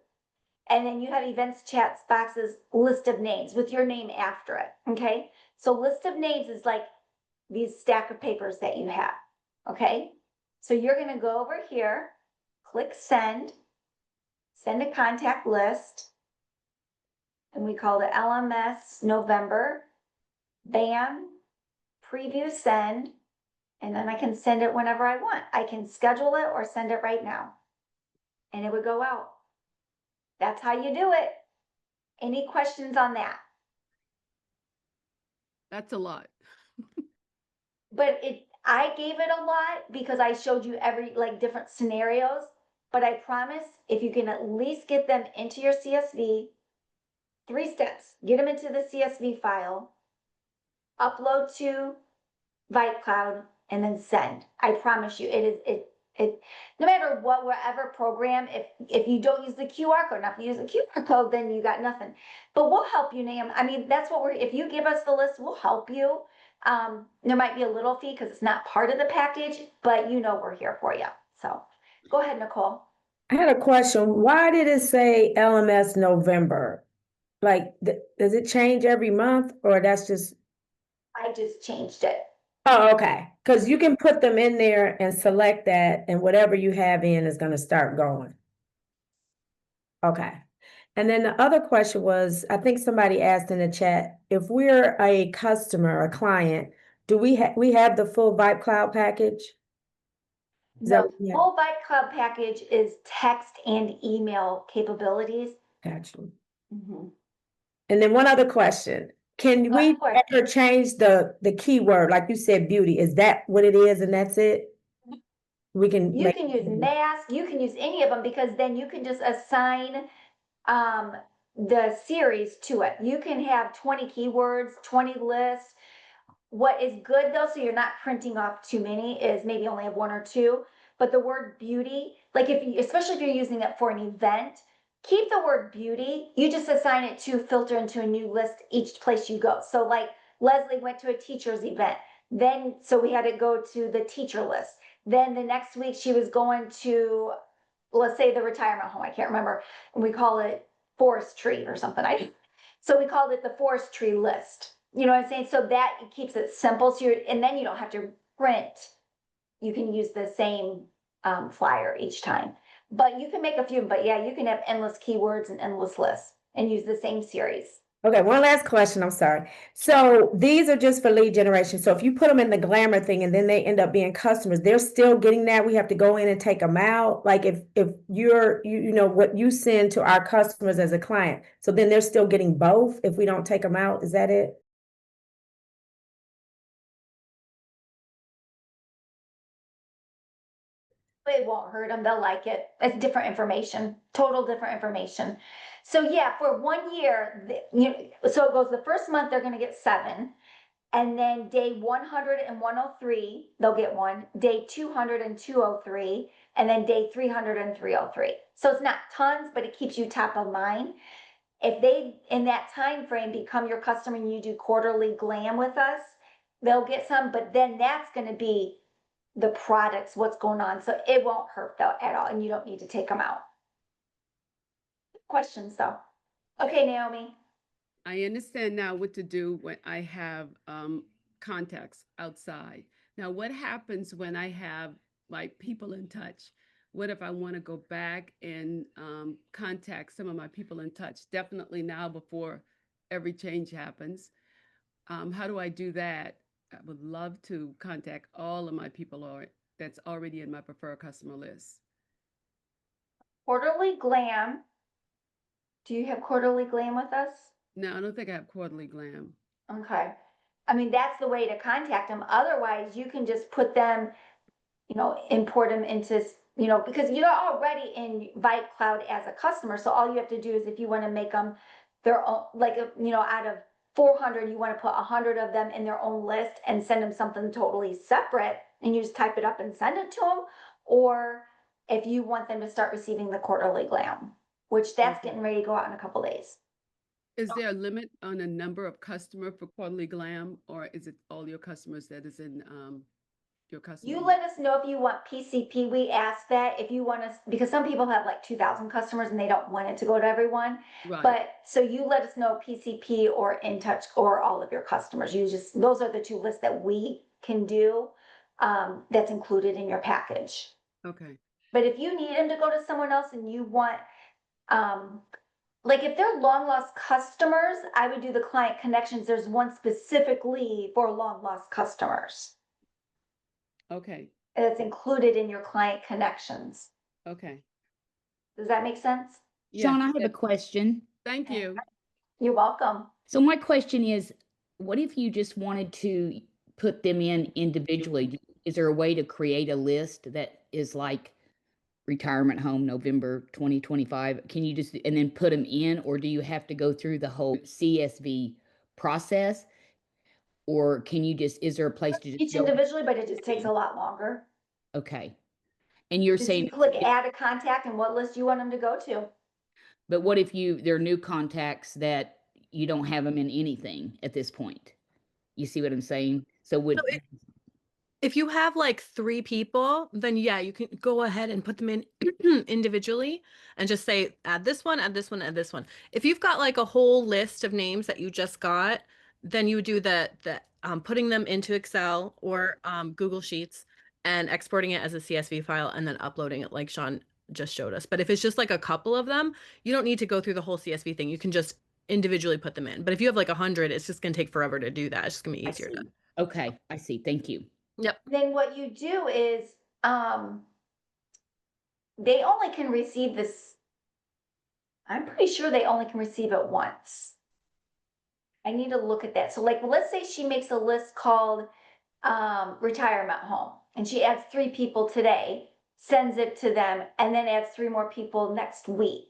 A: And then you have events, chats, boxes, list of names with your name after it, okay? So list of names is like these stack of papers that you have, okay? So you're gonna go over here, click send a contact list, and we call it LMS November, bam, preview send, and then I can send it whenever I want. I can schedule it or send it right now, and it would go out. That's how you do it. Any questions on that?
D: That's a lot.
A: But I gave it a lot because I showed you every like different scenarios, but I promise if you can at least get them into your CSV, 3 steps, get them into the CSV file, upload to ViteCloud, and then send. I promise you, no matter what, whatever program, if you don't use the QR code, now if you use the QR code, then you got nothing. But we'll help you, Nam. I mean, that's what if you give us the list, we'll help you. There might be a little fee because it's not part of the package, but you know we're here for you. So go ahead, Nicole.
E: I had a question. Why did it say LMS November? Like, does it change every month or that's just,
A: I just changed it.
E: oh, okay. Because you can put them in there and select that and whatever you have in is going to start going. Okay. And then the other question was, I think somebody asked in the chat, if we're a customer, a client, do we have the full Vibe Cloud package? Is that
A: The
E: what we have?
A: full ViteCloud package is text and email capabilities.
E: Gotcha.
A: Mhm.
E: And then one other question. Can we
A: Of course.
E: ever change the keyword, like you said, beauty? Is that what it is and that's it? We can
A: You
E: make.
A: can use mask, you can use any of them because then you can just assign the series to it. You can have 20 keywords, 20 lists. What is good though, so you're not printing off too many, is maybe only have 1 or 2. But the word beauty, like if you, especially if you're using it for an event, keep the word beauty. You just assign it to filter into a new list each place you go. So like Leslie went to a teacher's event. Then, so we had to go to the teacher list. Then the next week she was going to, let's say the retirement home, I can't remember, and we call it forestry or something. So we called it the forestry list. You know what I'm saying? So that keeps it simple. So and then you don't have to print. You can use the same flyer each time. But you can make a few, but yeah, you can have endless keywords and endless lists and use the same series.
E: Okay, one last question. I'm sorry. So these are just for lead generation. So if you put them in the glamour thing and then they end up being customers, they're still getting that. We have to go in and take them out. Like if you know what you send to our customers as a client, so then they're still getting both if we don't take them out. Is that it?
A: It won't hurt them. They'll like it. It's different information, total different information. So yeah, for 1 year, so it goes the first month, they're going to get 7. And then day 100 and 103, they'll get 1. Day 200 and 203, and then day 300 and 303. So it's not tons, but it keeps you top of mind. If they, in that time frame, become your customer and you do quarterly glam with us, they'll get some, but then that's going to be the products, what's going on. So it won't hurt though at all, and you don't need to take them out. Questions though? Okay, Naomi.
D: I understand now what to do when I have contacts outside. Now, what happens when I have like people in touch? What if I want to go back and contact some of my people in touch? Definitely now before every change happens. How do I do that? I would love to contact all of my people that's already in my preferred customer list.
A: Quarterly glam. Do you have quarterly glam with us?
D: No, I don't think I have quarterly glam.
A: Okay. I mean, that's the way to contact them. Otherwise, you can just put them, import them into, because you're already in ViteCloud as a customer. So all you have to do is if you want to make them their own, like, out of 400, you want to put 100 of them in their own list and send them something totally separate. and you just type it up and send it to them, or if you want them to start receiving the quarterly glam, which that's
D: Okay.
A: getting ready to go out in a couple days.
D: Is there a limit on a number of customer for Quarterly Glam, or is it all your customers that is in your customer
A: You
D: list?
A: let us know if you want PCP. We ask that if you want us, because some people have like 2,000 customers and they don't want it to go to everyone.
D: Right.
A: But so you let us know PCP or In Touch or all of your customers. You just, those are the two lists that we can do. That's included in your package.
D: Okay.
A: But if you need them to go to someone else and you want, like if they're long lost customers, I would do the client connections. There's one specifically for long lost customers.
D: Okay.
A: It's included in your client connections.
D: Okay.
A: Does that make sense?
F: Shawn,
D: Yes,
F: I have a
D: yes.
F: question.
D: Thank you.
A: You're welcome.
F: So my question is, what if you just wanted to put them in individually? Is there a way to create a list that is like retirement home November 2025? Can you just, and then put them in, or do you have to go through the whole CSV process? Or can you just, is there a place to just
A: Each
F: go?
A: individually, but it just takes a lot longer.
F: Okay. And you're
A: Just
F: saying,
A: you click add a contact and what list you want them to go to.
F: but what if there are new contacts that you don't have them in anything at this point? You see what I'm saying? So would,
G: If you have like 3 people, then yeah, you can go ahead and put them in individually and just say, add this one, add this one, add this one. If you've got like a whole list of names that you just got, then you would do the putting them into Excel or Google Sheets and exporting it as a CSV file and then uploading it like Shawn just showed us. But if it's just like a couple of them, you don't need to go through the whole CSV thing. You can just individually put them in. But if you have like 100, it's just gonna take forever to do that. It's just gonna be
F: I
G: easier
F: see.
G: to.
F: Okay, I see. Thank you.
G: Yep.
A: Then what you do is, they only can receive this. I'm pretty sure they only can receive it once. I need to look at that. So like, let's say she makes a list called, retirement home, and she adds 3 people today, sends it to them, and then adds 3 more people next week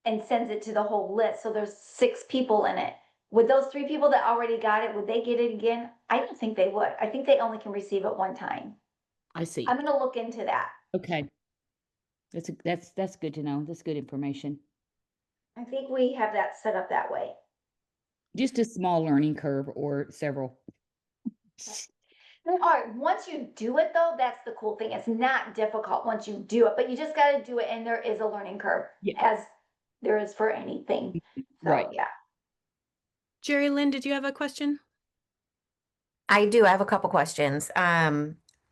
A: and sends it to the whole list. So there's 6 people in it. Would those 3 people that already got it, would they get it again? I don't think they would. I think they only can receive it one time.
F: I see.
A: I'm gonna look into that.
F: Okay. That's good to know. That's good information.
A: I think we have that set up that way.
F: Just a small learning curve or several.
A: All right, once you do it though, that's the cool thing. It's not difficult once you do it, but you just gotta do it, and there is a learning curve,
F: Yeah.
A: as there is for anything. So,
F: Right.
A: yeah.
G: Jerry Lynn, did you have a question?
H: I do. I have a couple questions.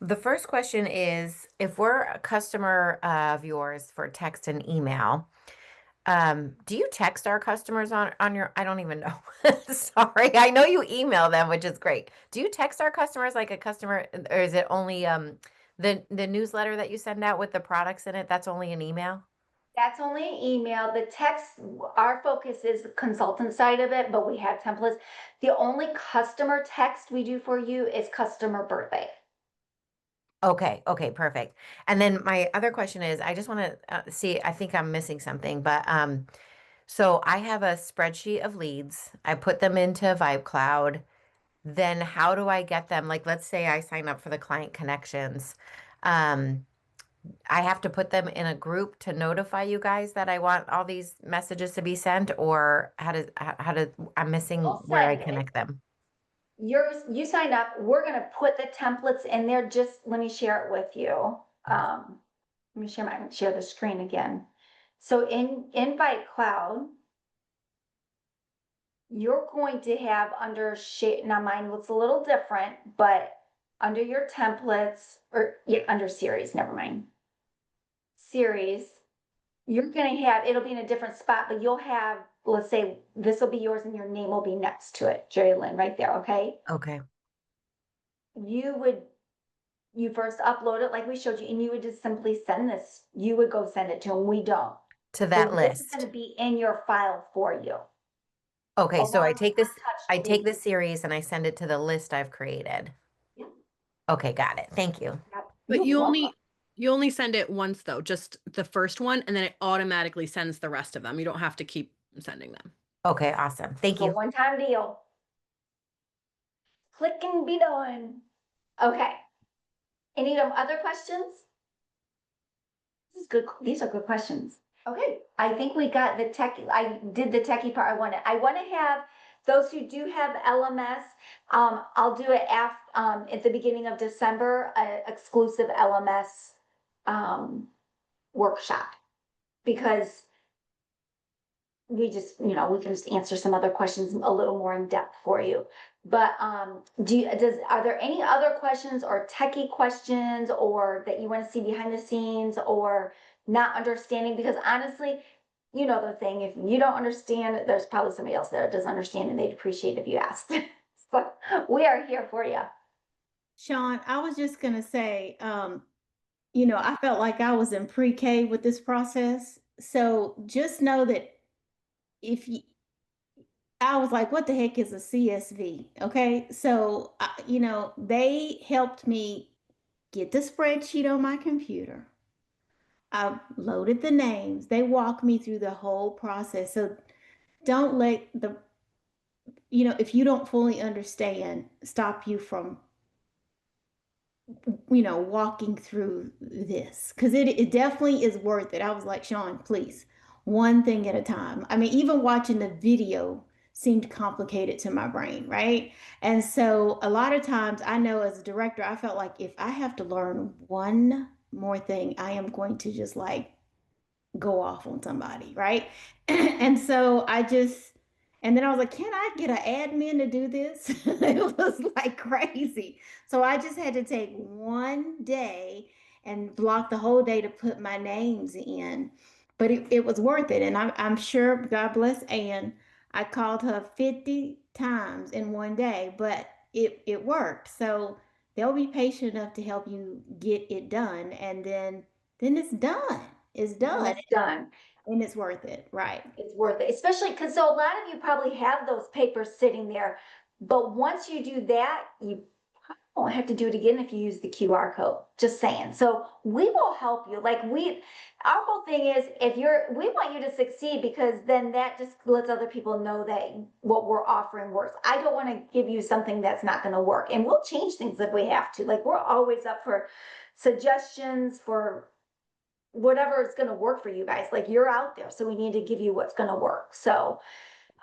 H: The first question is, if we're a customer of yours for text and email, do you text our customers on your, I don't even know. Sorry. I know you email them, which is great. Do you text our customers like a customer, or is it only the newsletter that you send out with the products in it? That's only an email?
A: That's only an email. The text, our focus is the consultant side of it, but we have templates. The only customer text we do for you is customer birthday.
H: Okay, okay, perfect. And then my other question is, I just want to see, I think I'm missing something, but so I have a spreadsheet of leads. I put them into Vibe Cloud. Then how do I get them? Like, let's say I sign up for the client connections. I have to put them in a group to notify you guys that I want all these messages to be sent, or I'm missing
A: We'll
H: where I
A: send it.
H: connect them.
A: You signed up, we're gonna put the templates in there, just let me share it with you. Let me share the screen again. So in Invite Cloud, you're going to have under share, now mine looks a little different, but under your templates, or yeah, under series, never mind. Series, you're gonna have, it'll be in a different spot, but you'll have, let's say, this will be yours and your name will be next to it, Jerry Lynn, right there, okay?
H: Okay.
A: You first upload it like we showed you, and you would just simply send this. You would go send it to them. We don't.
H: To
A: So
H: that
A: this is
H: list.
A: gonna be in your file for you.
H: Okay, so
A: along
H: I
A: with
H: take this,
A: untouched
H: I take
A: leads.
H: this series and I send it to the list I've created.
A: Yeah.
H: Okay, got it. Thank you.
A: Yep.
G: But
A: You're
G: you
A: welcome.
G: only send it once though, just the first one, and then it automatically sends the rest of them. You don't have to keep sending them.
H: Okay, awesome. Thank
A: It's a
H: you.
A: one-time deal. Click and be done. Okay. Any other questions? This is good. These are good questions. Okay, I think we got the tech. I did the techie part. I want to have those who do have LMS. I'll do it at the beginning of December, exclusive LMS workshop, because we just, we can just answer some other questions a little more in depth for you. But are there any other questions or techie questions, or that you want to see behind the scenes, or not understanding? Because honestly, the thing, if you don't understand, there's probably somebody else that doesn't understand, and they'd appreciate if you asked. So we are here for you.
B: Shawn, I was just gonna say, I felt like I was in pre-K with this process. So just know that if you, I was like, what the heck is a CSV? Okay. So, they helped me get the spreadsheet on my computer. I loaded the names. They walked me through the whole process. So don't let if you don't fully understand, stop you from walking through this, because it definitely is worth it. I was like, Shawn, please, one thing at a time. I mean, even watching the video seemed complicated to my brain, right? And so a lot of times, I know as a director, I felt like if I have to learn one more thing, I am going to just like go off on somebody, right? And so and then I was like, can I get an admin to do this? It was like crazy. So I just had to take one day and block the whole day to put my names in. But it was worth it. And I'm sure, God bless Ann, I called her 50 times in one day, but it worked. So they'll be patient enough to help you get it done. And then it's done. It's done.
A: It's done.
B: And it's worth it, right?
A: It's worth it, especially because so a lot of you probably have those papers sitting there, but once you do that, you won't have to do it again if you use the QR code. Just saying. So we will help you. Our whole thing is, we want you to succeed, because then that just lets other people know that what we're offering works. I don't want to give you something that's not going to work, and we'll change things if we have to. Like, we're always up for suggestions for whatever is going to work for you guys. Like, you're out there, so we need to give you what's going to work. So,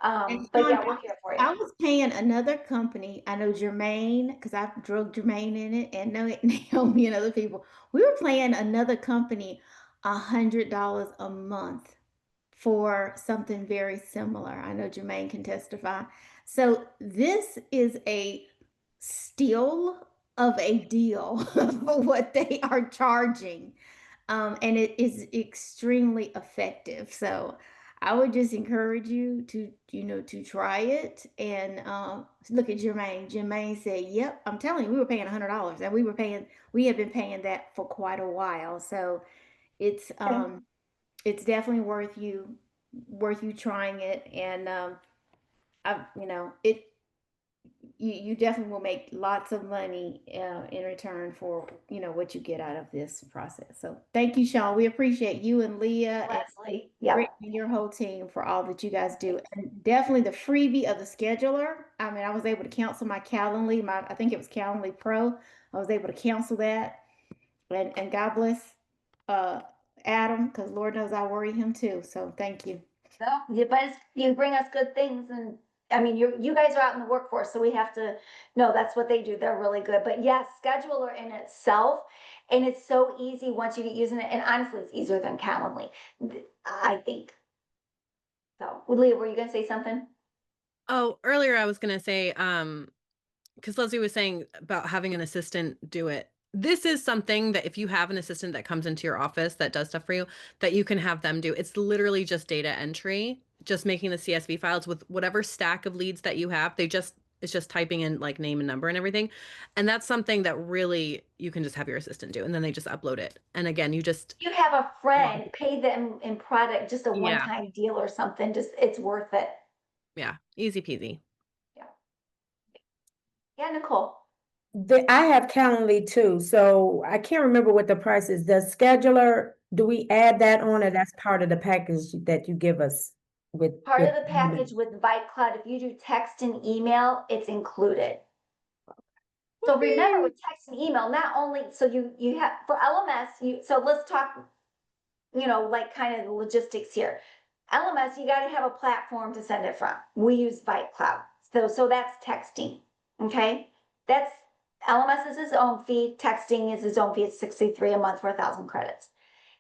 B: And
A: but
B: Shawn,
A: yeah, we're here for you.
B: I was paying another company. I know Jermaine, because I drug Jermaine in it, and Naomi and other people. We were paying another company $100 a month for something very similar. I know Jermaine can testify. So this is a steal of a deal for what they are charging. And it is extremely effective. So I would just encourage you to try it. And look at Jermaine. Jermaine said, yep, I'm telling you, we were paying $100, and we have been paying that for quite a while. So it's definitely worth you trying it. And you definitely will make lots of money in return for what you get out of this process. So thank you, Shawn. We appreciate you and Leah
A: Leslie,
B: and
A: yeah.
B: your whole team for all that you guys do. And definitely the freebie of the scheduler. I mean, I was able to cancel my Calendly, I think it was Calendly Pro. I was able to cancel that. And God bless Adam, because Lord knows I worry him too. So thank you.
A: No, yeah, but you bring us good things, and I mean, you guys are out in the workforce, so we have to know that's what they do. They're really good. But yes, scheduler in itself, and it's so easy once you get using it. And honestly, it's easier than Calendly, I think. So, Leah, were you gonna say something?
G: Oh, earlier I was gonna say, because Leslie was saying about having an assistant do it. This is something that if you have an assistant that comes into your office that does stuff for you, that you can have them do. It's literally just data entry, just making the CSV files with whatever stack of leads that you have. It's just typing in like name and number and everything. And that's something that really you can just have your assistant do. And then they just upload it. And again, you
A: You have a friend, pay them in product, just a
G: Yeah.
A: one-time deal or something. Just it's worth it.
G: Yeah, easy peasy.
A: Yeah, Nicole.
E: I have Calendly too, so I can't remember what the price is. The scheduler, do we add that on, or that's part of the package that you give us with?
A: Part of the package with ViteCloud, if you do text and email, it's included. So remember with text and email, not only, so you have, for LMS, so let's talk, like kind of the logistics here. LMS, you got to have a platform to send it from. We use Cloud. So that's texting. Okay. That's LMS is its own fee. Texting is its own fee. It's 63 a month for 1,000 credits.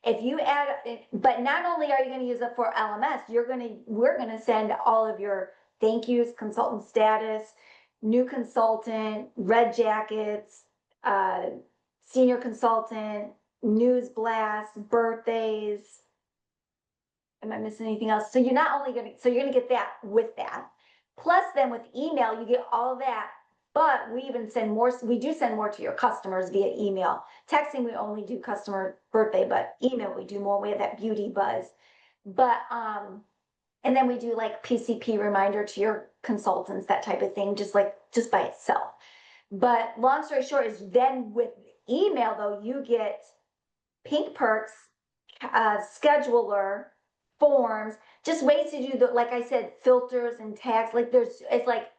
A: If you add, but not only are you going to use it for LMS, we're going to send all of your thank yous, consultant status, new consultant, red jackets, senior consultant, news blast, birthdays. Am I missing anything else? So you're not only going to, so you're going to get that with that. Plus then with email, you get all that, but we even send more, we do send more to your customers via email. Texting, we only do customer birthday, but email, we do more. We have that beauty buzz. But, and then we do like PCP reminder to your consultants, that type of thing, just by itself. But long story short is then with email though, you get Pink Perks, scheduler, forms, just ways to do the, like I said, filters and tags. Like it's like,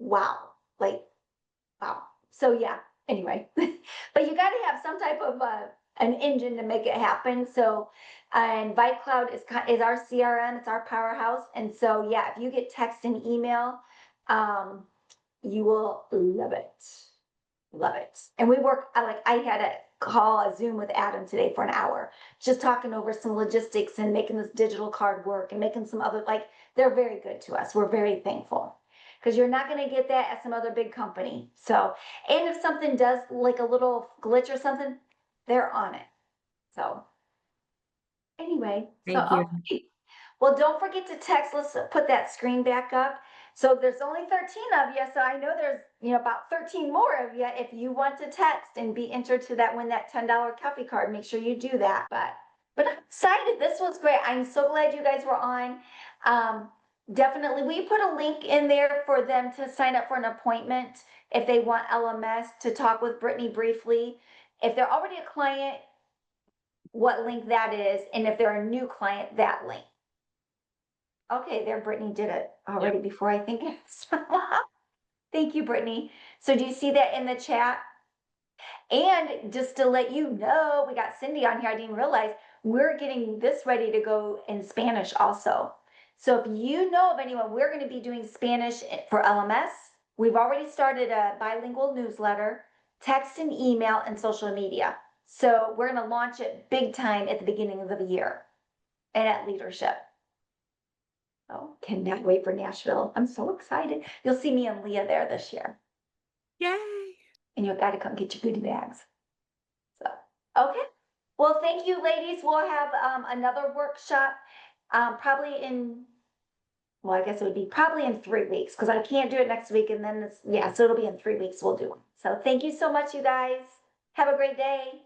A: wow, wow. So yeah, anyway, but you got to have some type of an engine to make it happen. So, and Cloud is our CRM, it's our powerhouse. And so, yeah, if you get text and email, you will love it. Love it. And we work, I had a Zoom with Adam today for an hour, just talking over some logistics and making this digital card work and making some other, they're very good to us. We're very thankful because you're not going to get that at some other big company. So, and if something does like a little glitch or something, they're on it. So anyway,
E: Thank you.
A: okay. Well, don't forget to text. Let's put that screen back up. So there's only 13 of you. So I know there's, about 13 more of you. If you want to text and be entered to win that $10 coffee card, make sure you do that. But I'm excited. This was great. I'm so glad you guys were on. Definitely, we put a link in there for them to sign up for an appointment if they want LMS to talk with Brittany briefly. If they're already a client, what link that is, and if they're a new client, that link. Okay, there, Brittany did it already before I think it's. Thank you, Brittany. So do you see that in the chat? And just to let you know, we got Cindy on here. I didn't realize we're getting this ready to go in Spanish also. So if you know of anyone, we're going to be doing Spanish for LMS. We've already started a bilingual newsletter, text and email, and social media. So we're going to launch it big time at the beginning of the year and at leadership. Oh, cannot wait for Nashville. I'm so excited. You'll see me and Leah there this year.
G: Yay.
A: And you've got to come get your goodie bags. So, okay. Well, thank you, ladies. We'll have another workshop probably I guess it would be probably in 3 weeks because I can't do it next week. And then so it'll be in 3 weeks we'll do it. So thank you so much, you guys. Have a great day.